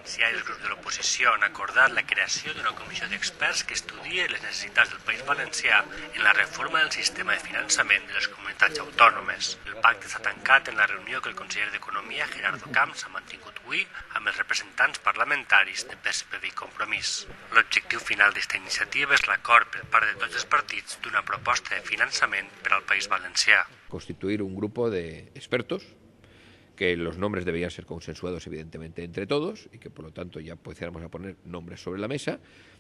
Valencià i els grups de l'oposició han acordat la creació d'una comissió d'experts que estudie les necessitats del País Valencià en la reforma del sistema de finançament de les comunitats autònomes. El pacte s'ha tancat en la reunió que el conseller d'Economia, Gerardo Camps, ha mantingut avui amb els representants parlamentaris de PSPV i Compromís. L'objectiu final d'esta iniciativa és l'acord per part de tots els partits d'una proposta de finançament per al País Valencià. Constituir un grupo de expertos que los nombres deberían ser consensuados evidentemente entre todos y que por lo tanto ya pudiéramos a poner nombres sobre la mesa,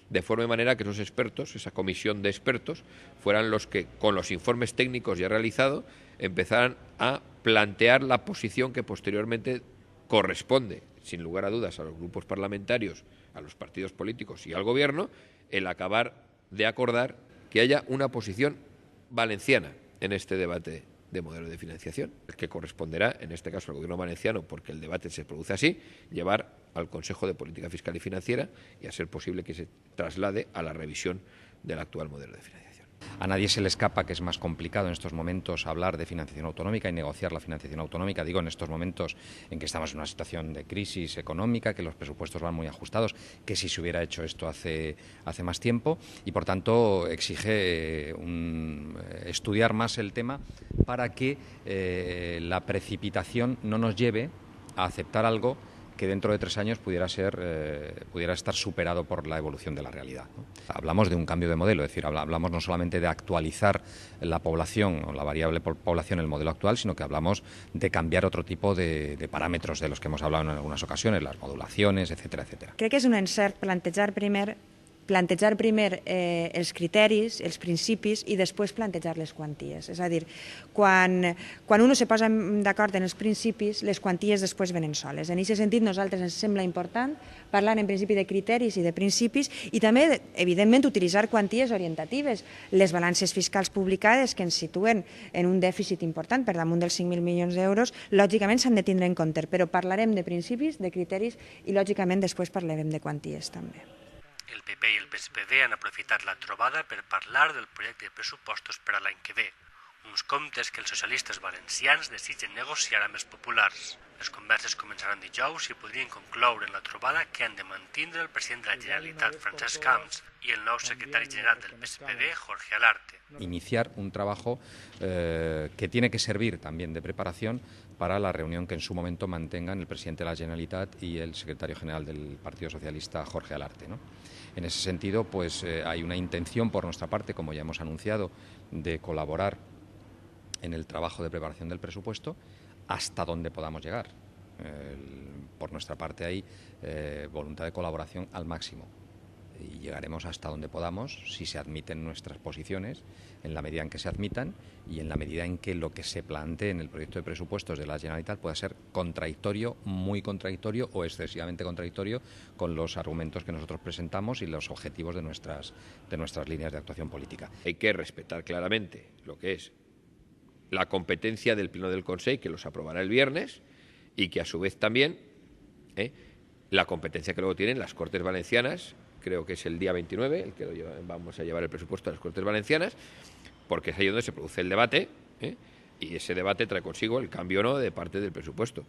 de forma y manera que esos expertos, esa comisión de expertos, fueran los que con los informes técnicos ya realizados empezaran a plantear la posición que posteriormente corresponde, sin lugar a dudas, a los grupos parlamentarios, a los partidos políticos y al Gobierno, el acabar de acordar que haya una posición valenciana en este debate de modelo de financiación, el que corresponderá, en este caso al Gobierno valenciano, porque el debate se produce así, llevar al Consejo de Política Fiscal y Financiera y a ser posible que se traslade a la revisión del actual modelo de financiación. A nadie se le escapa que es más complicado en estos momentos hablar de financiación autonómica y negociar la financiación autonómica. Digo, en estos momentos en que estamos en una situación de crisis económica, que los presupuestos van muy ajustados, que si se hubiera hecho esto hace más tiempo y, por tanto, exige estudiar más el tema para que la precipitación no nos lleve a aceptar algo que dentro de 3 años pudiera estar superado por la evolución de la realidad, ¿no? Hablamos de un cambio de modelo, es decir, hablamos no solamente de actualizar la población o la variable población en el modelo actual, sino que hablamos de cambiar otro tipo de parámetros de los que hemos hablado en algunas ocasiones, las modulaciones, etcétera, etcétera. Crec que és un encert plantejar primer els criteris, els principis i després plantejar les quanties. És a dir, quan uno se posa d'acord en els principis, les quanties després venen soles. En aquest sentit, a nosaltres ens sembla important parlar en principi de criteris i de principis i també, evidentment, utilitzar quanties orientatives. Les balances fiscals publicades que ens situen en un dèficit important per damunt dels 5.000 milions d'euros, lògicament s'han de tindre en compte, però parlarem de principis, de criteris i, lògicament, després parlarem de quanties també. El PP i el PSPV han aprofitat la trobada per parlar del projecte de pressupostos per a l'any que ve, uns comptes que els socialistes valencians desitgen negociar amb els populars. Les converses començaran dijous i podrien concloure en la trobada que han de mantindre el president de la Generalitat, Francesc Camps, y el nuevo secretario general del PSPV, Jorge Alarte. Iniciar un trabajo que tiene que servir también de preparación para la reunión que en su momento mantengan el presidente de la Generalitat y el secretario general del Partido Socialista, Jorge Alarte, ¿no? En ese sentido, pues hay una intención por nuestra parte, como ya hemos anunciado, de colaborar en el trabajo de preparación del presupuesto hasta donde podamos llegar. Por nuestra parte hay voluntad de colaboración al máximo y llegaremos hasta donde podamos si se admiten nuestras posiciones, en la medida en que se admitan y en la medida en que lo que se plantee en el proyecto de presupuestos de la Generalitat pueda ser contradictorio, muy contradictorio o excesivamente contradictorio con los argumentos que nosotros presentamos y los objetivos de nuestras líneas de actuación política. Hay que respetar claramente lo que es la competencia del Pleno del Consejo, que los aprobará el viernes, y que a su vez también la competencia que luego tienen las Cortes Valencianas. Creo que es el día 29 el que vamos a llevar el presupuesto a las Cortes Valencianas, porque es ahí donde se produce el debate, y ese debate trae consigo el cambio o no de parte del presupuesto.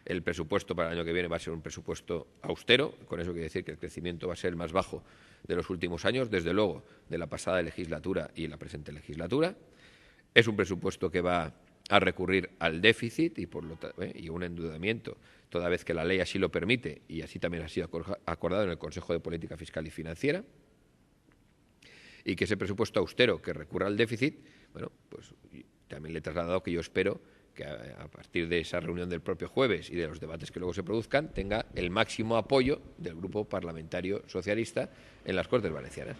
El presupuesto para el año que viene va a ser un presupuesto austero, con eso quiere decir que el crecimiento va a ser el más bajo de los últimos años, desde luego de la pasada legislatura y la presente legislatura. Es un presupuesto que va a recurrir al déficit y un endeudamiento, toda vez que la ley así lo permite, y así también ha sido acordado en el Consejo de Política Fiscal y Financiera, y que ese presupuesto austero que recurra al déficit, bueno, pues también le he trasladado que yo espero que a partir de esa reunión del propio jueves y de los debates que luego se produzcan, tenga el máximo apoyo del Grupo Parlamentario Socialista en las Cortes Valencianas.